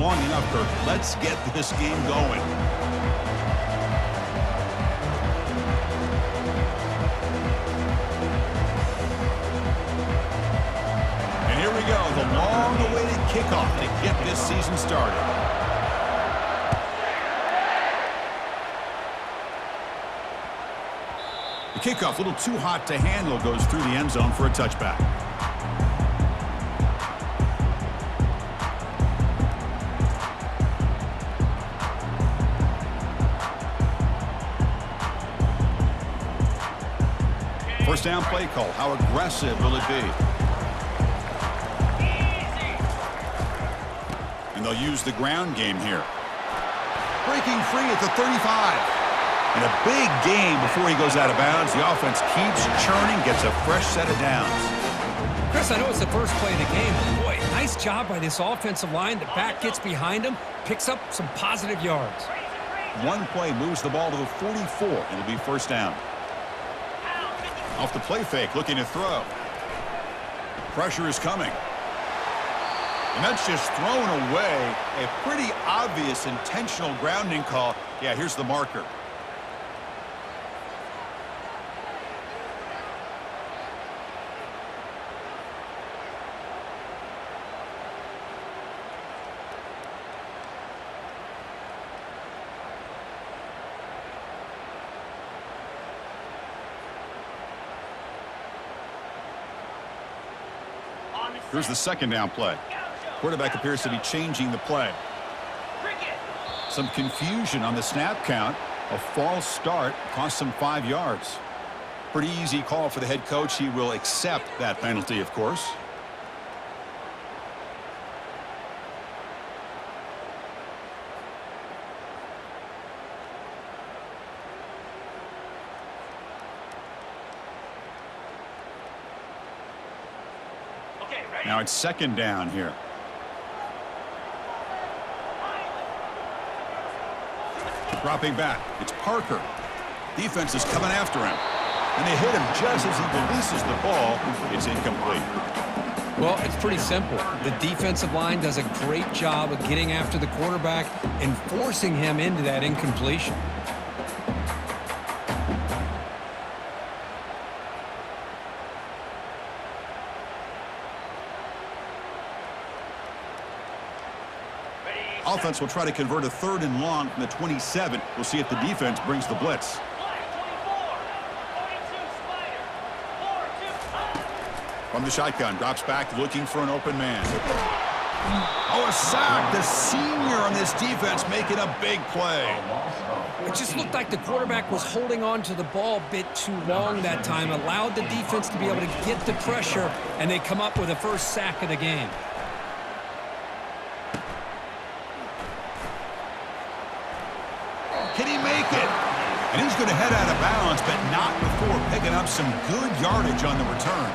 long enough, Kirk. Let's get this game going. And here we go, the long-awaited kickoff to get this season started. The kickoff, a little too hot to handle, goes through the end zone for a touchback. First down play call. How aggressive will it be? And they'll use the ground game here. Breaking free at the 35. And a big game before he goes out of bounds. The offense keeps churning, gets a fresh set of downs. Chris, I know it's the first play of the game, but boy, nice job by this offensive line. The back gets behind him, picks up some positive yards. One play moves the ball to the 44, and it'll be first down. Off the play fake, looking to throw. Pressure is coming. And that's just thrown away. A pretty obvious intentional grounding call. Yeah, here's the marker. Here's the second down play. Quarterback appears to be changing the play. Some confusion on the snap count. A false start cost him 5 yards. Pretty easy call for the head coach. He will accept that penalty, of course. Now it's second down here. Dropping back. It's Parker. Defense is coming after him. And they hit him just as he releases the ball. It's incomplete. Well, it's pretty simple. The defensive line does a great job of getting after the quarterback and forcing him into that incompletion. Offense will try to convert a 3rd and long from the 27. We'll see if the defense brings the blitz. From the shotgun, drops back looking for an open man. Oh, a sack. The senior on this defense making a big play. It just looked like the quarterback was holding on to the ball a bit too long that time, allowed the defense to be able to get the pressure, and they come up with the first sack of the game. Can he make it? And he's going to head out of bounds, but not before picking up some good yardage on the return.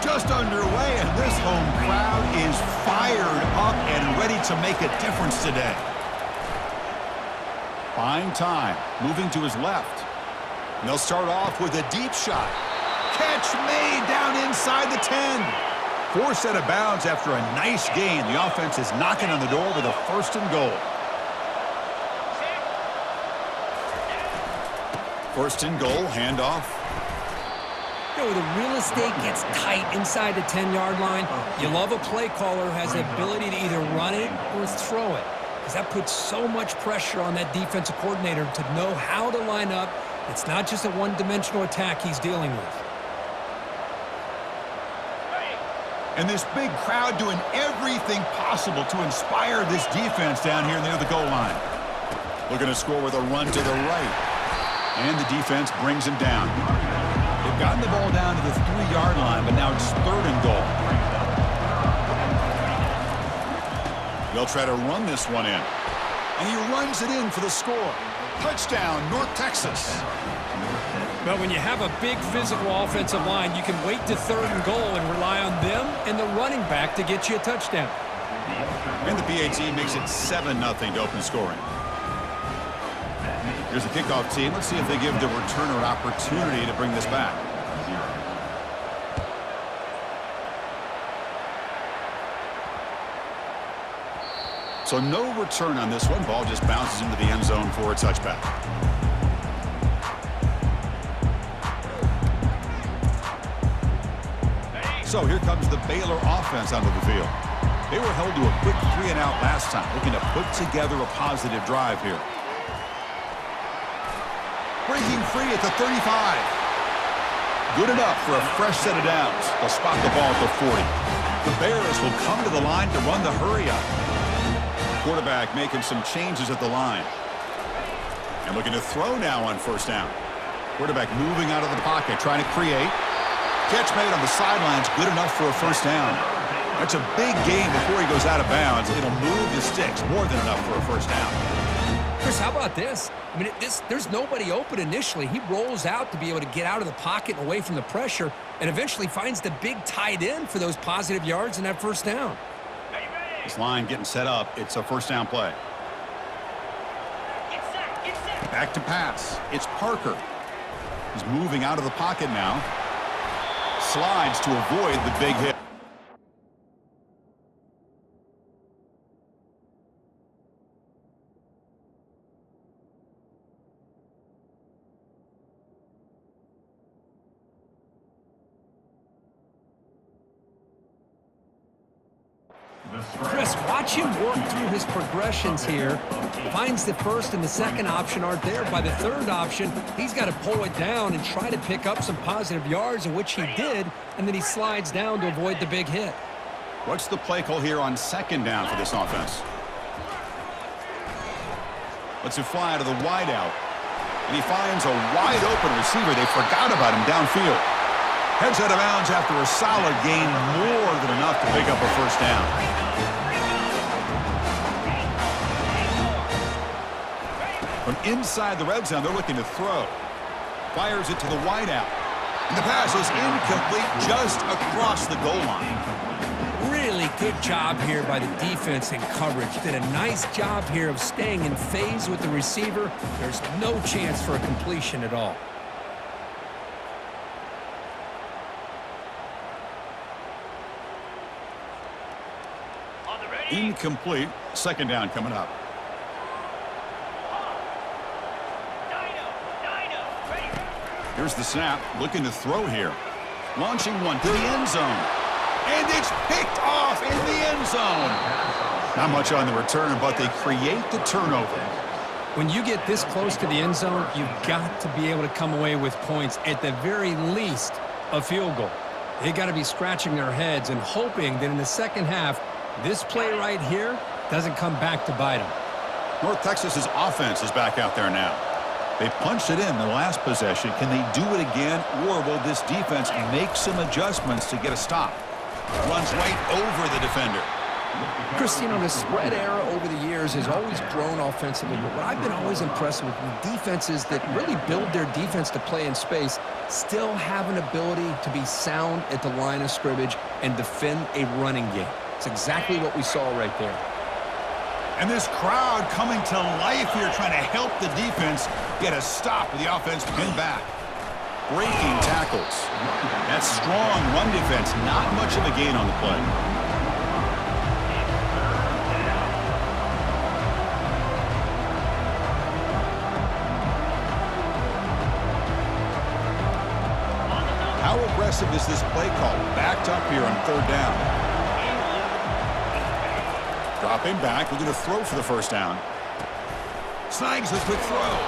Just underway, and this home crowd is fired up and ready to make a difference today. Buying time, moving to his left. And they'll start off with a deep shot. Catch made down inside the 10. Forced out of bounds after a nice gain. The offense is knocking on the door with a 1st and goal. 1st and goal, handoff. You know, the real estate gets tight inside the 10-yard line. You love a play caller who has the ability to either run it or throw it, because that puts so much pressure on that defensive coordinator to know how to line up. It's not just a one-dimensional attack he's dealing with. And this big crowd doing everything possible to inspire this defense down here near the goal line. Looking to score with a run to the right. And the defense brings him down. They've gotten the ball down to the 3-yard line, but now it's 3rd and goal. They'll try to run this one in. And he runs it in for the score. Touchdown, North Texas. But when you have a big physical offensive line, you can wait to 3rd and goal and rely on them and the running back to get you a touchdown. And the PAT makes it 7-0 to open scoring. Here's the kickoff team. Let's see if they give the returner an opportunity to bring this back. So no return on this one. Ball just bounces into the end zone for a touchback. So here comes the Baylor offense onto the field. They were held to a quick 3-and-out last time, looking to put together a positive drive here. Breaking free at the 35. Good enough for a fresh set of downs. They'll spot the ball at the 40. The Bears will come to the line to run the hurry-up. Quarterback making some changes at the line. And looking to throw now on 1st down. Quarterback moving out of the pocket, trying to create. Catch made on the sidelines, good enough for a 1st down. That's a big gain before he goes out of bounds. It'll move the sticks, more than enough for a 1st down. Chris, how about this? I mean, there's nobody open initially. He rolls out to be able to get out of the pocket and away from the pressure and eventually finds the big tight end for those positive yards in that 1st down. This line getting set up. It's a 1st down play. Back to pass. It's Parker. He's moving out of the pocket now. Slides to avoid the big hit. Chris, watch him work through his progressions here. Finds the 1st and the 2nd option aren't there. By the 3rd option, he's got to pull it down and try to pick up some positive yards, in which he did, and then he slides down to avoid the big hit. What's the play call here on 2nd down for this offense? Lets it fly out of the wideout. And he finds a wide-open receiver. They forgot about him downfield. Heads out of bounds after a solid gain, more than enough to pick up a 1st down. From inside the red zone, they're looking to throw. Fires it to the wideout. And the pass is incomplete just across the goal line. Really good job here by the defense in coverage. Did a nice job here of staying in phase with the receiver. There's no chance for a completion at all. Incomplete. 2nd down coming up. Here's the snap. Looking to throw here. Launching one to the end zone. And it's picked off in the end zone. Not much on the return, but they create the turnover. When you get this close to the end zone, you've got to be able to come away with points, at the very least, a field goal. They got to be scratching their heads and hoping that in the 2nd half, this play right here doesn't come back to bite them. North Texas's offense is back out there now. They punched it in the last possession. Can they do it again, or will this defense make some adjustments to get a stop? Runs right over the defender. Chris, you know, the spread era over the years has always grown offensively, but what I've been always impressed with defenses that really build their defense to play in space still have an ability to be sound at the line of scrimmage and defend a running game. It's exactly what we saw right there. And this crowd coming to life here, trying to help the defense get a stop with the offense pinned back. Breaking tackles. That strong run defense, not much of a gain on the play. How aggressive is this play call? Backed up here on 3rd down. Dropping back, looking to throw for the 1st down. Snags the quick throw.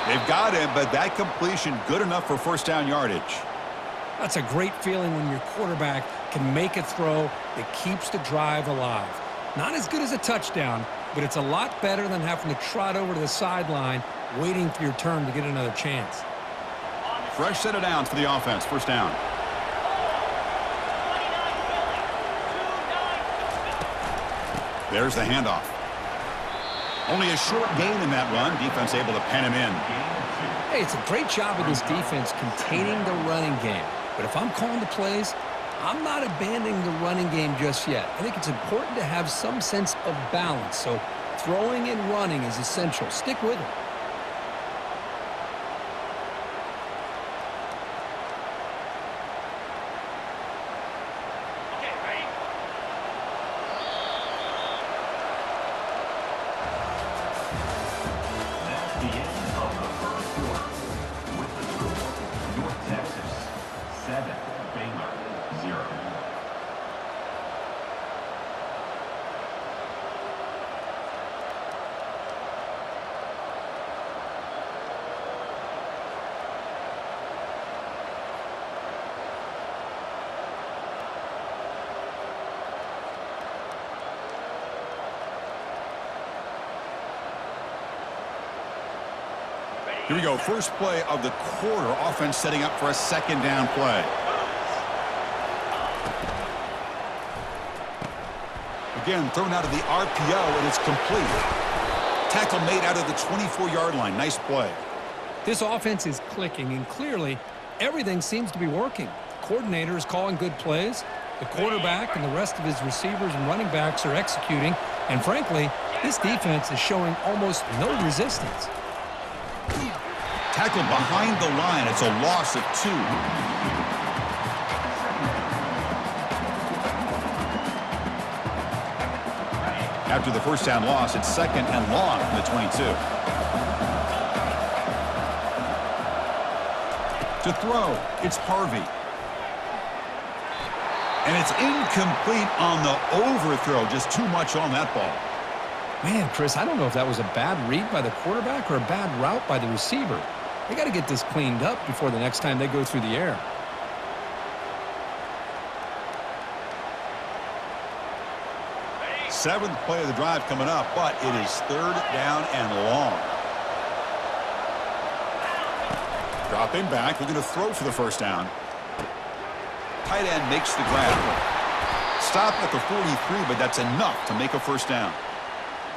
They've got him, but that completion good enough for 1st down yardage. That's a great feeling when your quarterback can make a throw that keeps the drive alive. Not as good as a touchdown, but it's a lot better than having to trot over to the sideline waiting for your turn to get another chance. Fresh set of downs for the offense. 1st down. There's the handoff. Only a short gain in that run. Defense able to pen him in. Hey, it's a great job of this defense containing the running game. But if I'm calling the plays, I'm not abandoning the running game just yet. I think it's important to have some sense of balance. So throwing and running is essential. Stick with it. Here we go. First play of the quarter. Offense setting up for a second down play. Again, thrown out of the RPO, and it's complete. Tackle made out of the 24-yard line. Nice play. This offense is clicking, and clearly everything seems to be working. The coordinator is calling good plays. The quarterback and the rest of his receivers and running backs are executing. And frankly, this defense is showing almost no resistance. Tackle behind the line. It's a loss of 2. After the first down loss, it's second and long from the 22. To throw, it's Harvey. And it's incomplete on the overthrow. Just too much on that ball. Man, Chris, I don't know if that was a bad read by the quarterback or a bad route by the receiver. They got to get this cleaned up before the next time they go through the air. Seventh play of the drive coming up, but it is third down and long. Dropping back, looking to throw for the first down. Tight end makes the grab. Stop at the 43, but that's enough to make a first down.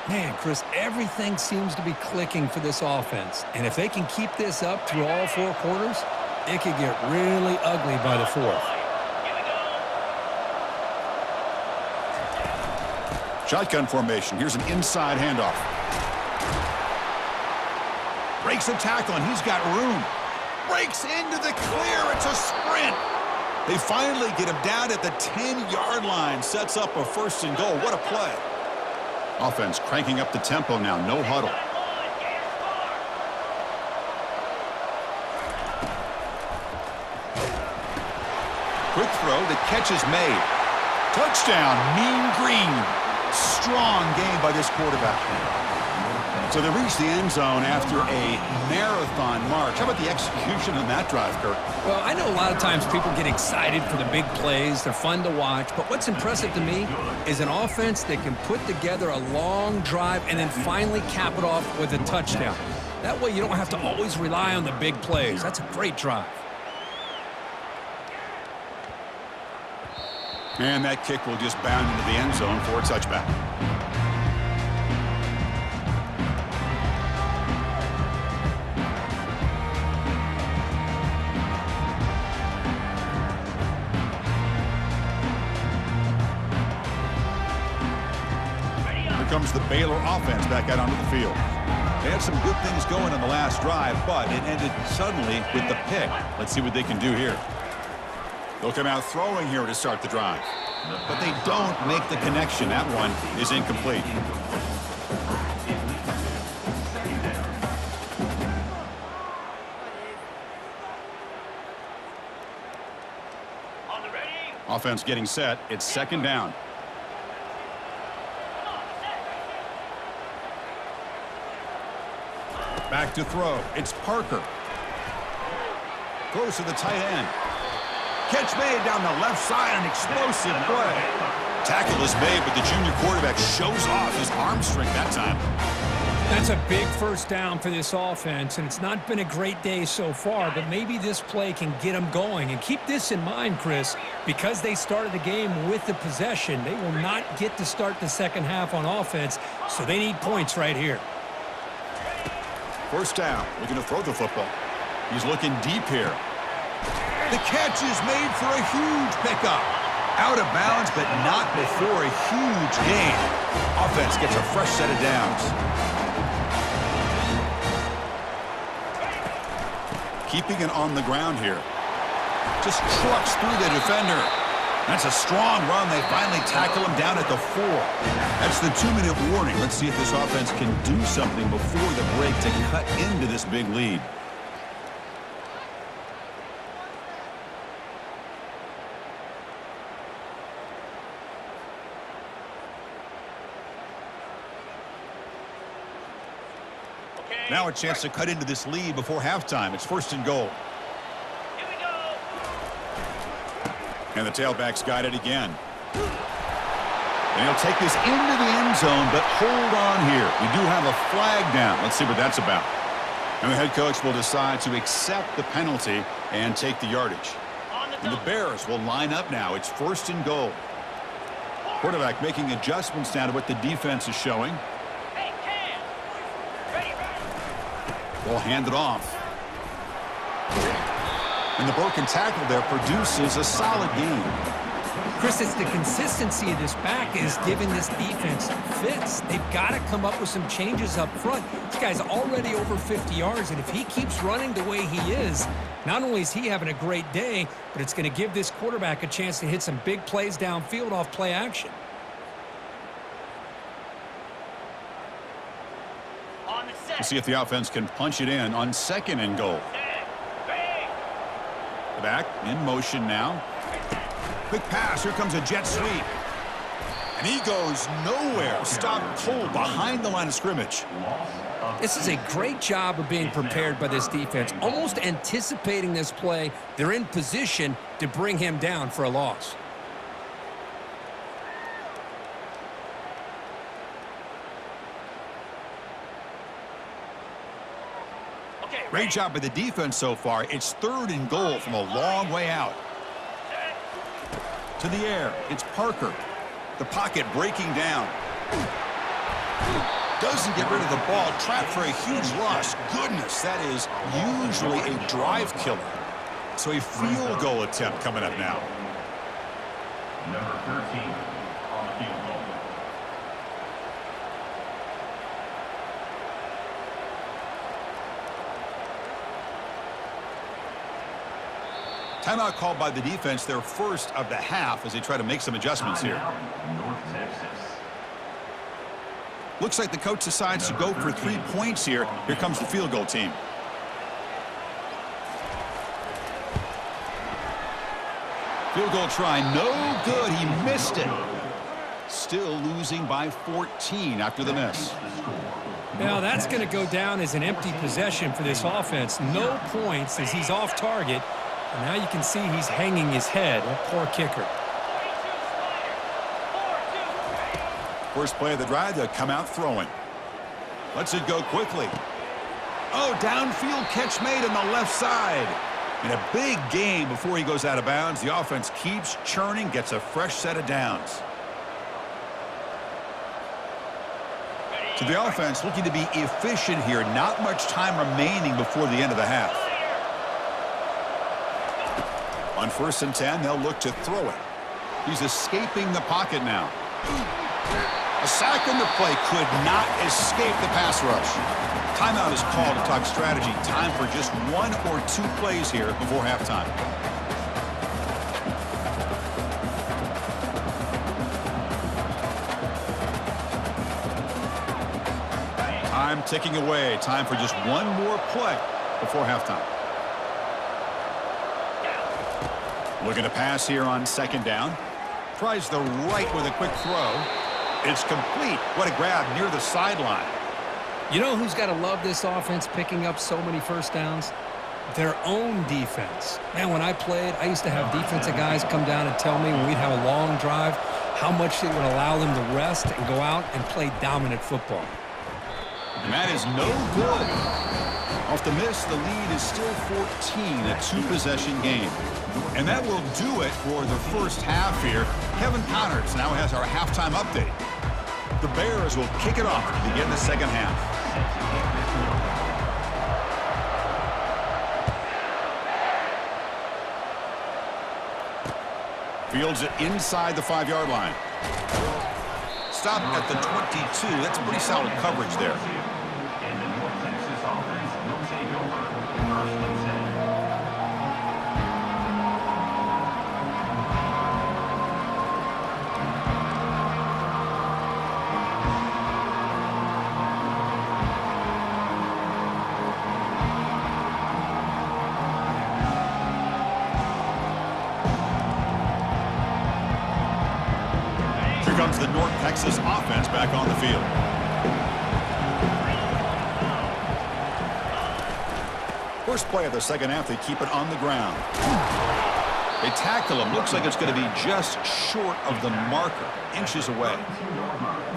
Man, Chris, everything seems to be clicking for this offense. And if they can keep this up through all 4 quarters, it could get really ugly by the 4th. Shotgun formation. Here's an inside handoff. Breaks a tackle, and he's got room. Breaks into the clear. It's a sprint. They finally get him down at the 10-yard line. Sets up a first and goal. What a play. Offense cranking up the tempo now. No huddle. Quick throw. The catch is made. Touchdown. Mean Green. Strong game by this quarterback. So they reach the end zone after a marathon march. How about the execution on that drive, Kirk? Well, I know a lot of times people get excited for the big plays. They're fun to watch. But what's impressive to me is an offense that can put together a long drive and then finally cap it off with a touchdown. That way you don't have to always rely on the big plays. That's a great drive. And that kick will just bound into the end zone for a touchback. Here comes the Baylor offense back out onto the field. They had some good things going on the last drive, but it ended suddenly with the pick. Let's see what they can do here. They'll come out throwing here to start the drive. But they don't make the connection. That one is incomplete. Offense getting set. It's second down. Back to throw. It's Parker. Throws to the tight end. Catch made down the left side, an explosive play. Tackle is made, but the junior quarterback shows off his arm strength that time. That's a big first down for this offense, and it's not been a great day so far, but maybe this play can get them going. And keep this in mind, Chris, because they started the game with the possession, they will not get to start the second half on offense, so they need points right here. First down, looking to throw the football. He's looking deep here. The catch is made for a huge pickup. Out of bounds, but not before a huge gain. Offense gets a fresh set of downs. Keeping it on the ground here. Just trucks through the defender. That's a strong run. They finally tackle him down at the 4. That's the 2-minute warning. Let's see if this offense can do something before the break to cut into this big lead. Now a chance to cut into this lead before halftime. It's first and goal. Here we go. And the tailback's got it again. And he'll take this into the end zone, but hold on here. We do have a flag down. Let's see what that's about. And the head coach will decide to accept the penalty and take the yardage. And the Bears will line up now. It's first and goal. Quarterback making adjustments now to what the defense is showing. We'll hand it off. And the broken tackle there produces a solid game. Chris, it's the consistency of this back is giving this defense fits. They've got to come up with some changes up front. This guy's already over 50 yards, and if he keeps running the way he is, not only is he having a great day, but it's going to give this quarterback a chance to hit some big plays downfield off play action. We'll see if the offense can punch it in on second and goal. The back in motion now. Quick pass. Here comes a jet sweep. And he goes nowhere. Stopped cold behind the line of scrimmage. This is a great job of being prepared by this defense. Almost anticipating this play. They're in position to bring him down for a loss. Great job by the defense so far. It's third and goal from a long way out. To the air, it's Parker. The pocket breaking down. Doesn't get rid of the ball. Trapped for a huge loss. Goodness, that is usually a drive killer. So a field goal attempt coming up now. Number 13 on the field goal. Timeout called by the defense, their first of the half, as they try to make some adjustments here. North Texas. Looks like the coach decides to go for 3 points here. Here comes the field goal team. Field goal try, no good. He missed it. Still losing by 14 after the miss. Now that's going to go down as an empty possession for this offense. No points as he's off target. And now you can see he's hanging his head. A poor kicker. First play of the drive, they'll come out throwing. Lets it go quickly. Oh, downfield catch made on the left side. And a big gain before he goes out of bounds. The offense keeps churning, gets a fresh set of downs. So the offense looking to be efficient here. Not much time remaining before the end of the half. On first and 10, they'll look to throw it. He's escaping the pocket now. A sack on the play could not escape the pass rush. Timeout is called to talk strategy. Time for just 1 or 2 plays here before halftime. Time ticking away. Time for just 1 more play before halftime. Looking to pass here on second down. Tries the right with a quick throw. It's complete. What a grab near the sideline. You know who's got to love this offense picking up so many first downs? Their own defense. Man, when I played, I used to have defensive guys come down and tell me when we'd have a long drive how much it would allow them to rest and go out and play dominant football. And that is no good. Off the miss, the lead is still 14, a two-possession game. And that will do it for the first half here. Kevin Connors now has our halftime update. The Bears will kick it off to begin the second half. Fields it inside the 5-yard line. Stop at the 22. That's pretty solid coverage there. And the North Texas offense will take over first and 10. Here comes the North Texas offense back on the field. First play of the second half, they keep it on the ground. They tackle him. Looks like it's going to be just short of the marker, inches away.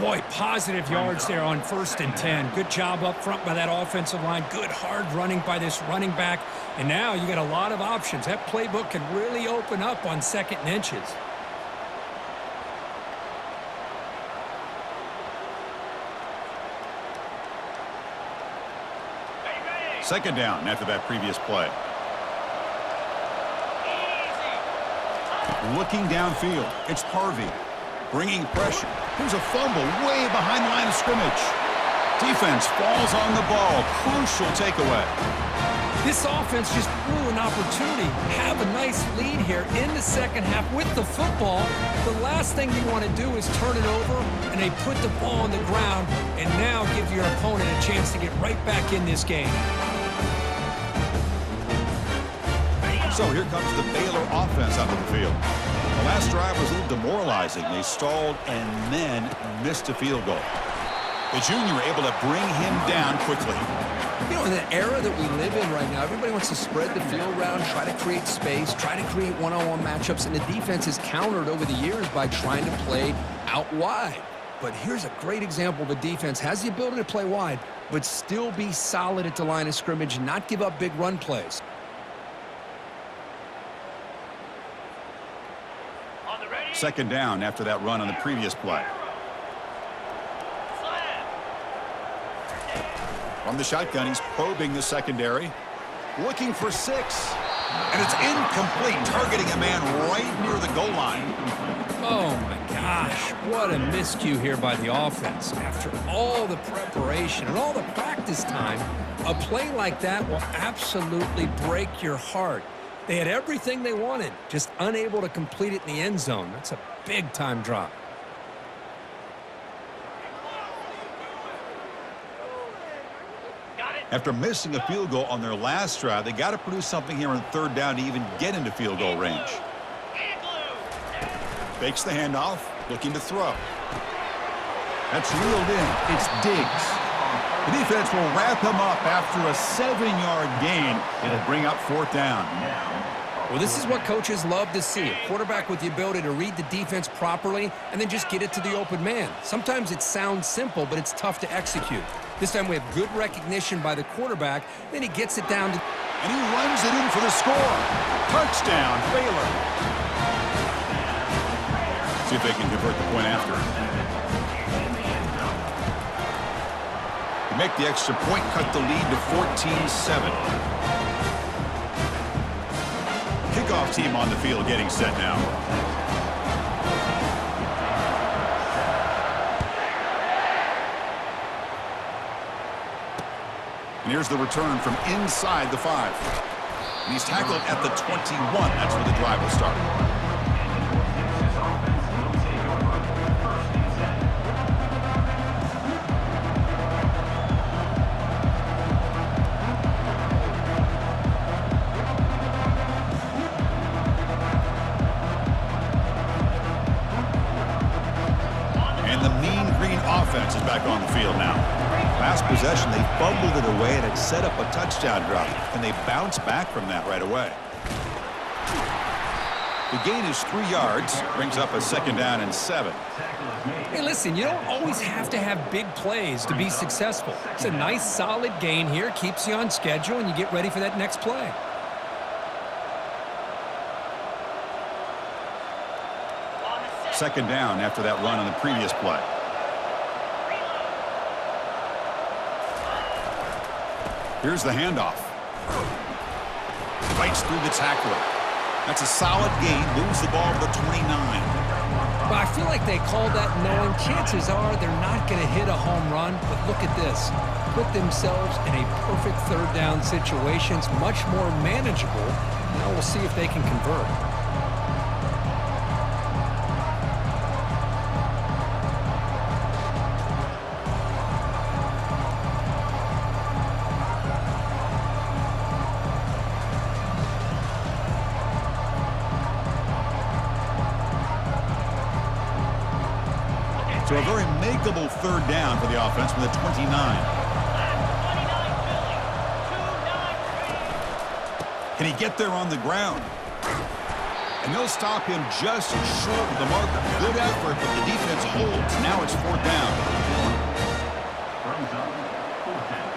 Boy, positive yards there on 1st and 10. Good job up front by that offensive line. Good hard running by this running back. And now you got a lot of options. That playbook can really open up on 2nd and inches. Second down after that previous play. Looking downfield, it's Harvey. Bringing pressure. Here's a fumble way behind the line of scrimmage. Defense falls on the ball. Crucial takeaway. This offense just blew an opportunity. Have a nice lead here in the second half with the football. The last thing you want to do is turn it over, and they put the ball on the ground and now give your opponent a chance to get right back in this game. So here comes the Baylor offense out of the field. The last drive was a little demoralizing. They stalled and then missed a field goal. The junior able to bring him down quickly. You know, in the era that we live in right now, everybody wants to spread the field around, try to create space, try to create one-on-one matchups, and the defense has countered over the years by trying to play out wide. But here's a great example of a defense has the ability to play wide, but still be solid at the line of scrimmage, not give up big run plays. Second down after that run on the previous play. From the shotgun, he's probing the secondary. Looking for 6. And it's incomplete, targeting a man right near the goal line. Oh, my gosh. What a miscue here by the offense. After all the preparation and all the practice time, a play like that will absolutely break your heart. They had everything they wanted, just unable to complete it in the end zone. That's a big-time drop. After missing a field goal on their last drive, they got to produce something here on third down to even get into field goal range. Fakes the handoff, looking to throw. That's reeled in. It's Diggs. The defense will wrap him up after a 7-yard gain. It'll bring up 4th down. Well, this is what coaches love to see. A quarterback with the ability to read the defense properly and then just get it to the open man. Sometimes it sounds simple, but it's tough to execute. This time we have good recognition by the quarterback. Then he gets it down to... And he runs it in for the score. Touchdown, Baylor. See if they can convert the point after. They make the extra point, cut the lead to 14-7. Kickoff team on the field getting set now. And here's the return from inside the 5. And he's tackled at the 21. That's where the drive will start. Offense is back on the field now. Last possession, they fumbled it away and it set up a touchdown drive, and they bounced back from that right away. The gain is 3 yards, brings up a 2nd down and 7. Hey, listen, you don't always have to have big plays to be successful. It's a nice, solid gain here, keeps you on schedule, and you get ready for that next play. Second down after that run on the previous play. Here's the handoff. Fights through the tackler. That's a solid gain. Moves the ball to the 29. But I feel like they called that knowing chances are they're not going to hit a home run. But look at this. Put themselves in a perfect 3rd down situation. It's much more manageable. Now we'll see if they can convert. So a very makeable 3rd down for the offense from the 29. Can he get there on the ground? And they'll stop him just short of the marker. Good effort, but the defense holds. Now it's 4th down. Brings up 4th down.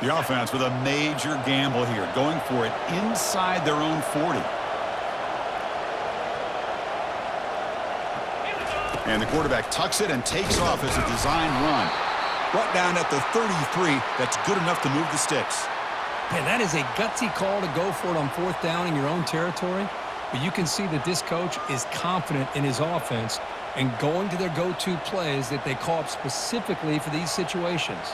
The offense with a major gamble here, going for it inside their own 40. And the quarterback tucks it and takes off as a design run. Brought down at the 33. That's good enough to move the sticks. Man, that is a gutsy call to go for it on 4th down in your own territory. But you can see that this coach is confident in his offense and going to their go-to plays that they call up specifically for these situations.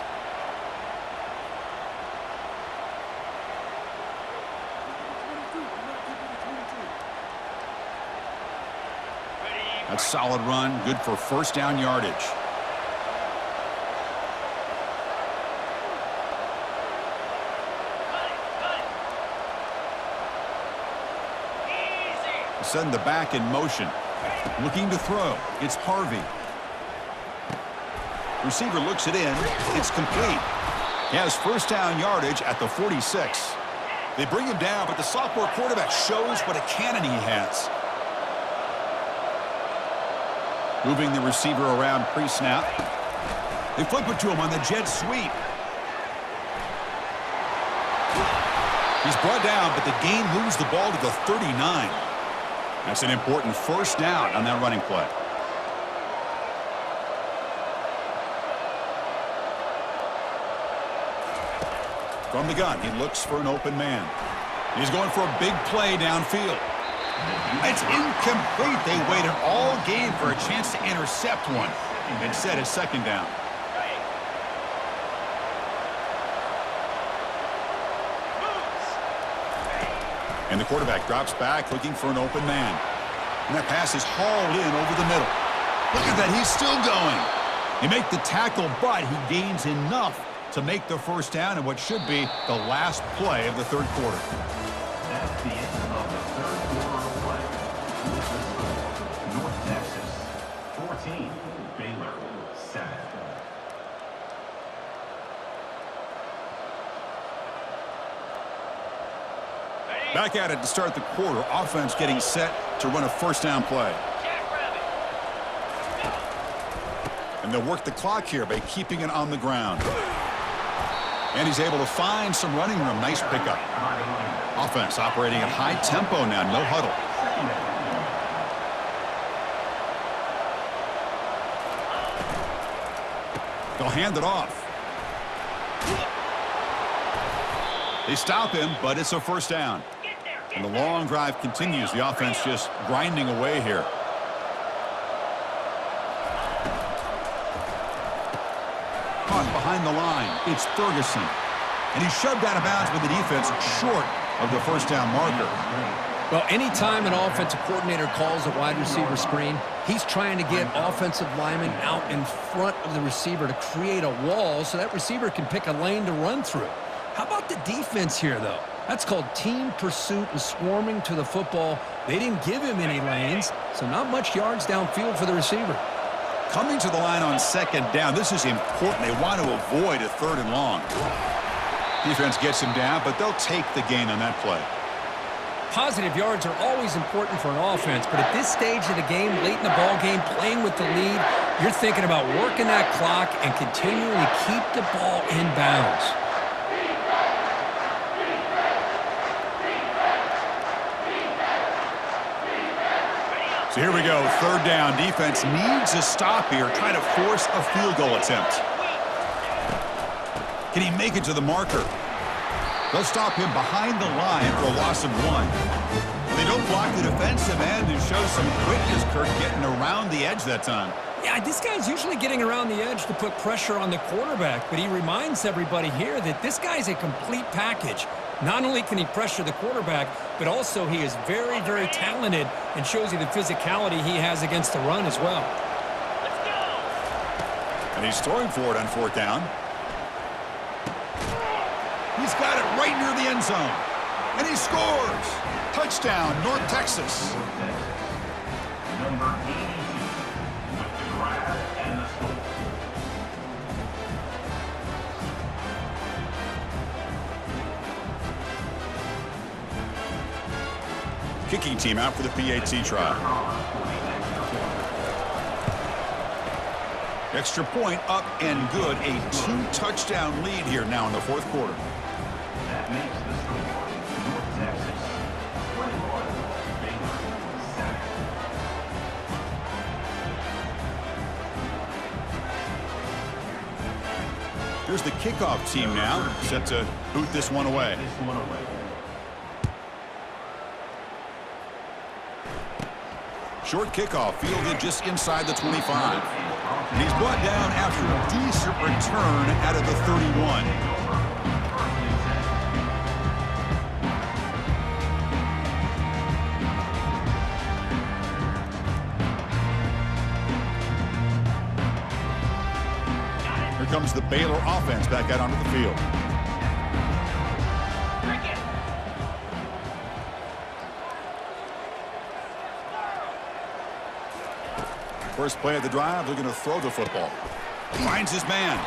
That's solid run, good for 1st down yardage. Send the back in motion. Looking to throw. It's Harvey. Receiver looks it in. It's complete. He has 1st down yardage at the 46. They bring him down, but the sophomore quarterback shows what a cannon he has. Moving the receiver around pre-snap. They flip it to him on the jet sweep. He's brought down, but the gain moves the ball to the 39. That's an important 1st down on that running play. From the gun, he looks for an open man. He's going for a big play downfield. It's incomplete. They waited all game for a chance to intercept one. Instead, it's 2nd down. And the quarterback drops back looking for an open man. And that pass is hauled in over the middle. Look at that. He's still going. He make the tackle, but he gains enough to make the 1st down in what should be the last play of the 3rd quarter. That's the end of the 3rd quarter of play. North Texas 14, Baylor 7. Back at it to start the quarter. Offense getting set to run a 1st down play. And they'll work the clock here by keeping it on the ground. And he's able to find some running room. Nice pickup. Offense operating at high tempo now. No huddle. They'll hand it off. They stop him, but it's a 1st down. And the long drive continues. The offense just grinding away here. Caught behind the line. It's Ferguson. And he's shoved out of bounds with the defense short of the 1st down marker. Well, anytime an offensive coordinator calls a wide receiver screen, he's trying to get offensive linemen out in front of the receiver to create a wall so that receiver can pick a lane to run through. How about the defense here, though? That's called team pursuit and swarming to the football. They didn't give him any lanes, so not much yards downfield for the receiver. Coming to the line on second down, this is important. They want to avoid a 3rd and long. Defense gets him down, but they'll take the gain on that play. Positive yards are always important for an offense, but at this stage of the game, late in the ball game, playing with the lead, you're thinking about working that clock and continuing to keep the ball in bounds. So here we go, 3rd down. Defense needs a stop here, trying to force a field goal attempt. Can he make it to the marker? They'll stop him behind the line for a loss of 1. They don't block the defensive end and show some quickness, Kirk, getting around the edge that time. Yeah, this guy's usually getting around the edge to put pressure on the quarterback, but he reminds everybody here that this guy's a complete package. Not only can he pressure the quarterback, but also he is very, very talented and shows you the physicality he has against the run as well. And he's throwing for it on 4th down. He's got it right near the end zone. And he scores! Touchdown, North Texas. Number 82 with the grab and the score. Kicking team out for the PAT try. Extra point up and good. A 2-touchdown lead here now in the 4th quarter. That makes the score North Texas 21, Baylor 7. Here's the kickoff team now, set to boot this one away. Short kickoff fielded just inside the 25. And he's brought down after a decent return out of the 31. Here comes the Baylor offense back out onto the field. First play of the drive, they're going to throw the football. Finds his man.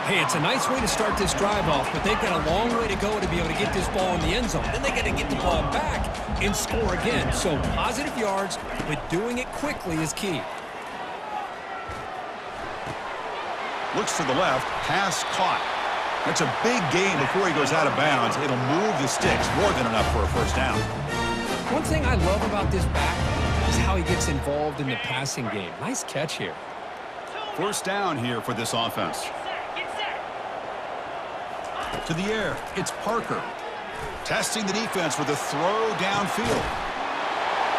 Hey, it's a nice way to start this drive off, but they've got a long way to go to be able to get this ball in the end zone. Then they got to get the ball back and score again. So positive yards, but doing it quickly is key. Looks to the left, pass caught. That's a big gain before he goes out of bounds. It'll move the sticks, more than enough for a first down. One thing I love about this back is how he gets involved in the passing game. Nice catch here. First down here for this offense. To the air, it's Parker. Testing the defense with a throw downfield.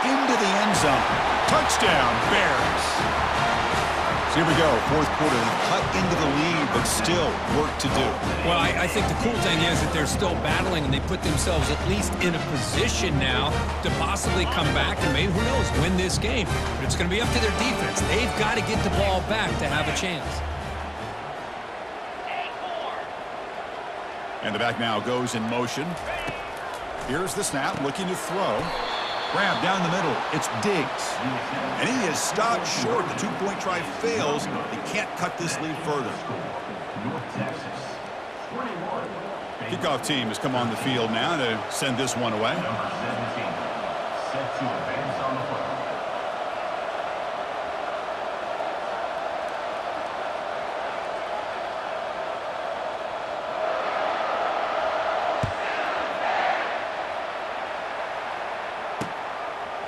Into the end zone. Touchdown, Bears. So here we go, 4th quarter. They've cut into the lead, but still work to do. Well, I think the cool thing is that they're still battling, and they put themselves at least in a position now to possibly come back and maybe, who knows, win this game. But it's going to be up to their defense. They've got to get the ball back to have a chance. And the back now goes in motion. Here's the snap, looking to throw. Grab down the middle. It's Diggs. And he is stopped short. The 2-point try fails. He can't cut this lead further. North Texas 41. Kickoff team has come on the field now to send this one away. Number 17 set to advance on the football.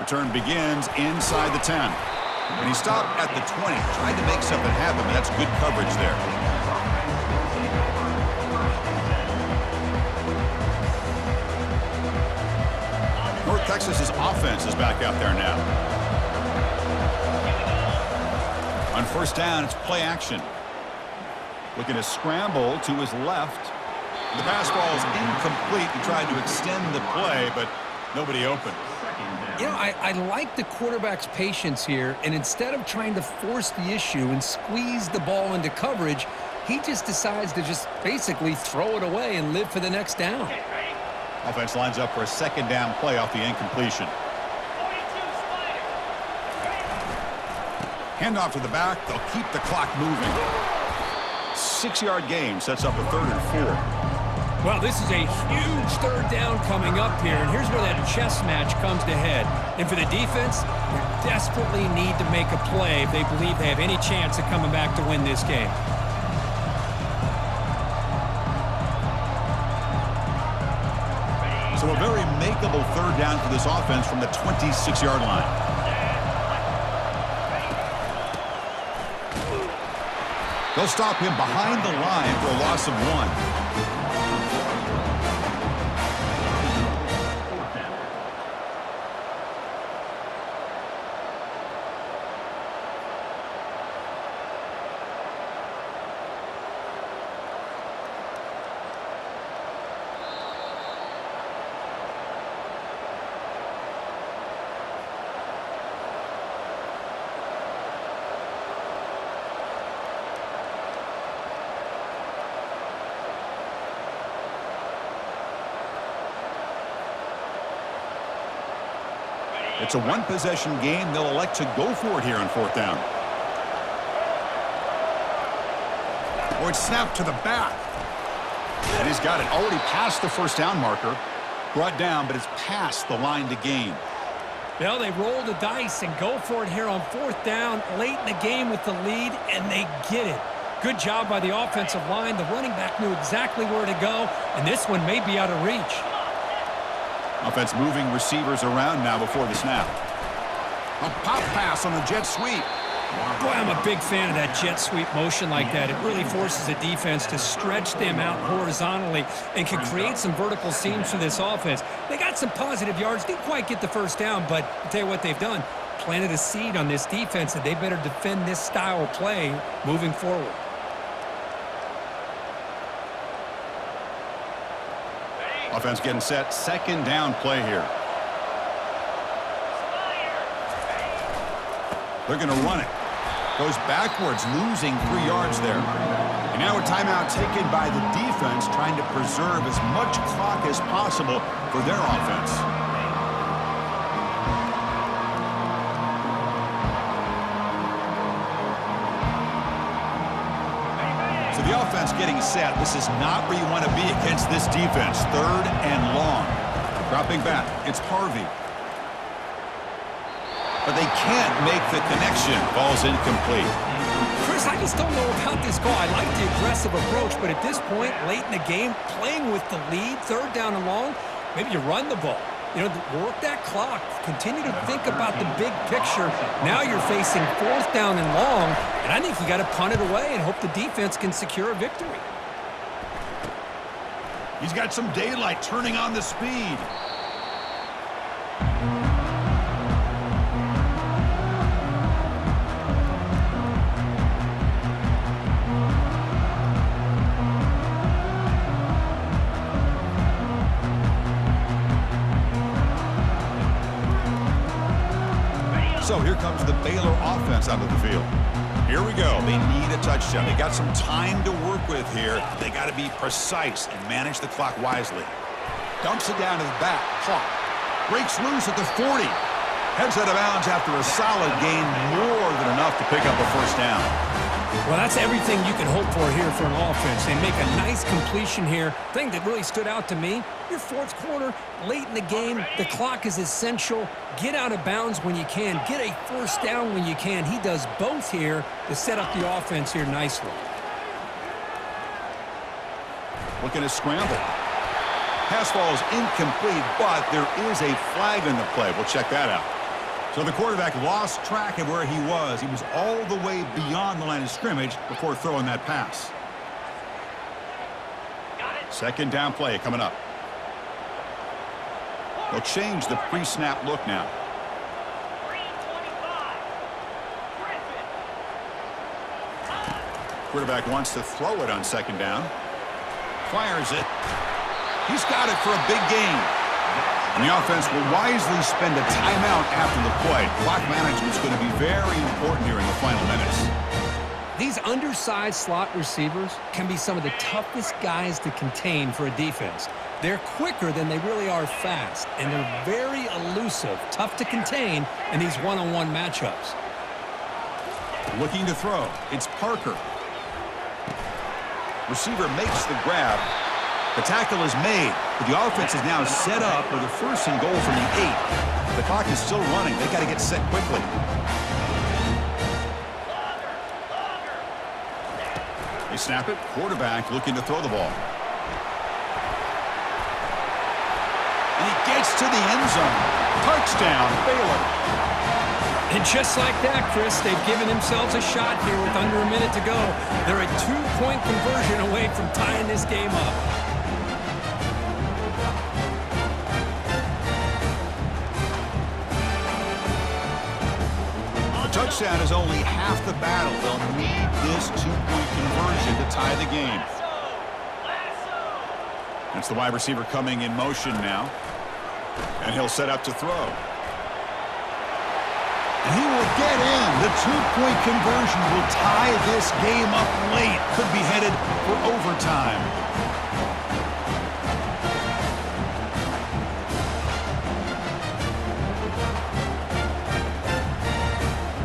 Return begins inside the 10. And he stopped at the 20, tried to make something happen, but that's good coverage there. North Texas's offense is back out there now. On first down, it's play action. Looking to scramble to his left. The pass ball is incomplete. He tried to extend the play, but nobody open. You know, I like the quarterback's patience here, and instead of trying to force the issue and squeeze the ball into coverage, he just decides to just basically throw it away and live for the next down. Offense lines up for a second down play off the incompletion. Handoff to the back. They'll keep the clock moving. 6-yard gain sets up a 3rd and 4. Well, this is a huge 3rd down coming up here, and here's where that chess match comes to head. And for the defense, they desperately need to make a play if they believe they have any chance of coming back to win this game. So a very makeable 3rd down for this offense from the 26-yard line. They'll stop him behind the line for a loss of 1. It's a one-possession game. They'll elect to go for it here on 4th down. Or it's snapped to the back. And he's got it already past the 1st down marker. Brought down, but it's past the line to gain. Well, they roll the dice and go for it here on 4th down, late in the game with the lead, and they get it. Good job by the offensive line. The running back knew exactly where to go, and this one may be out of reach. Offense moving receivers around now before the snap. A pop pass on the jet sweep. Boy, I'm a big fan of that jet sweep motion like that. It really forces the defense to stretch them out horizontally and can create some vertical seams for this offense. They got some positive yards, didn't quite get the 1st down, but I'll tell you what they've done. Planted a seed on this defense that they better defend this style of play moving forward. Offense getting set. 2nd down play here. They're going to run it. Goes backwards, losing 3 yards there. And now a timeout taken by the defense, trying to preserve as much clock as possible for their offense. So the offense getting set. This is not where you want to be against this defense. 3rd and long. Dropping back. It's Harvey. But they can't make the connection. Ball's incomplete. Chris, I just don't know about this call. I like the aggressive approach, but at this point, late in the game, playing with the lead, 3rd down and long, maybe you run the ball. You know, work that clock. Continue to think about the big picture. Now you're facing 4th down and long, and I think you got to punt it away and hope the defense can secure a victory. He's got some daylight turning on the speed. So here comes the Baylor offense out of the field. Here we go. They need a touchdown. They got some time to work with here. They got to be precise and manage the clock wisely. Dumps it down to the back. Clock. Breaks loose at the 40. Heads out of bounds after a solid gain, more than enough to pick up a 1st down. Well, that's everything you can hope for here for an offense. They make a nice completion here. Thing that really stood out to me, your 4th quarter, late in the game, the clock is essential. Get out of bounds when you can. Get a 1st down when you can. He does both here to set up the offense here nicely. Looking to scramble. Pass falls incomplete, but there is a flag in the play. We'll check that out. So the quarterback lost track of where he was. He was all the way beyond the line of scrimmage before throwing that pass. 2nd down play coming up. They'll change the pre-snap look now. Quarterback wants to throw it on 2nd down. Fires it. He's got it for a big gain. And the offense will wisely spend a timeout after the play. Clock management is going to be very important here in the final minutes. These undersized slot receivers can be some of the toughest guys to contain for a defense. They're quicker than they really are fast, and they're very elusive, tough to contain in these one-on-one matchups. Looking to throw. It's Parker. Receiver makes the grab. The tackle is made, but the offense is now set up with a 1st and goal from the 8. The clock is still running. They got to get set quickly. They snap it. Quarterback looking to throw the ball. And he gets to the end zone. Touchdown, Baylor. And just like that, Chris, they've given themselves a shot here with under a minute to go. They're a 2-point conversion away from tying this game up. A touchdown is only half the battle. They'll need this 2-point conversion to tie the game. That's the wide receiver coming in motion now. And he'll set up to throw. And he will get in. The 2-point conversion will tie this game up late. Could be headed for overtime.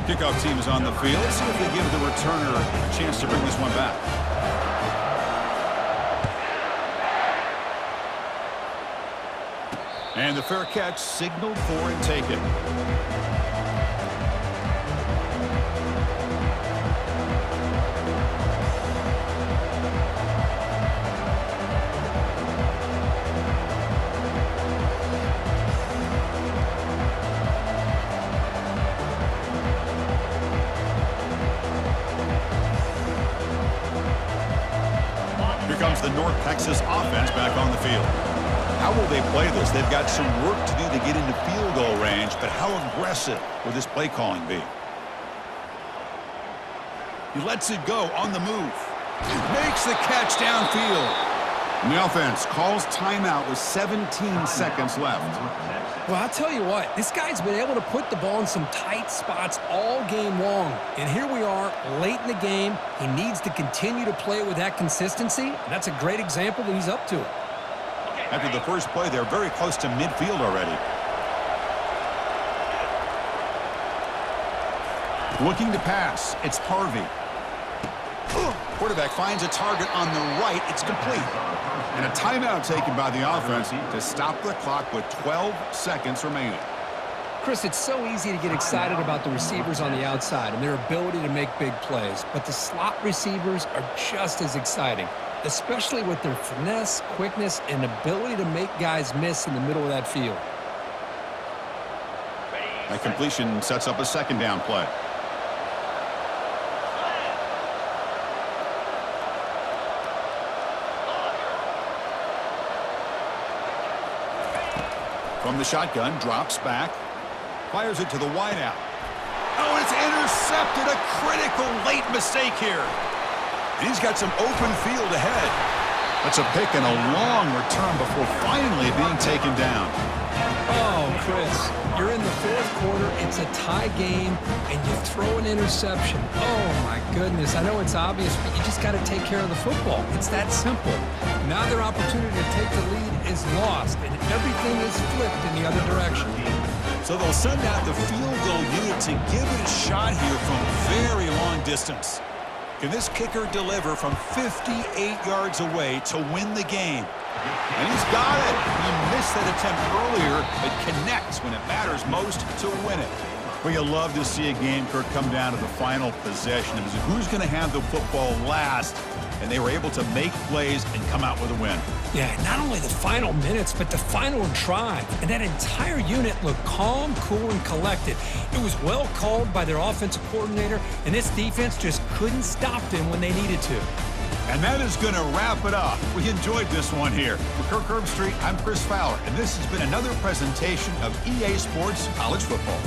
Kickoff team is on the field. Let's see if they give the returner a chance to bring this one back. And the fair catch signaled for and taken. Here comes the North Texas offense back on the field. How will they play this? They've got some work to do to get into field goal range, but how aggressive will this play calling be? He lets it go on the move. Makes the catch downfield. And the offense calls timeout with 17 seconds left. Well, I'll tell you what, this guy's been able to put the ball in some tight spots all game long. And here we are, late in the game. He needs to continue to play with that consistency. And that's a great example that he's up to it. After the first play, they're very close to midfield already. Looking to pass. It's Harvey. Quarterback finds a target on the right. It's complete. And a timeout taken by the offense to stop the clock with 12 seconds remaining. Chris, it's so easy to get excited about the receivers on the outside and their ability to make big plays. But the slot receivers are just as exciting, especially with their finesse, quickness, and ability to make guys miss in the middle of that field. That completion sets up a 2nd down play. From the shotgun, drops back, fires it to the wideout. Oh, it's intercepted. A critical late mistake here. He's got some open field ahead. That's a pick and a long return before finally being taken down. Oh, Chris, you're in the 4th quarter. It's a tie game, and you throw an interception. Oh, my goodness. I know it's obvious, but you just got to take care of the football. It's that simple. Now their opportunity to take the lead is lost, and everything is flipped in the other direction. So they'll send out the field goal unit to give it a shot here from very long distance. Can this kicker deliver from 58 yards away to win the game? And he's got it. He missed that attempt earlier, but connects when it matters most to win it. Well, you love to see a game, Kirk, come down to the final possession. It was who's going to have the football last, and they were able to make plays and come out with a win. Yeah, not only the final minutes, but the final drive. And that entire unit looked calm, cool, and collected. It was well called by their offensive coordinator, and this defense just couldn't stop them when they needed to. And that is going to wrap it up. We enjoyed this one here. For Kirk Herbstreit, I'm Chris Fowler, and this has been another presentation of EA Sports College Football.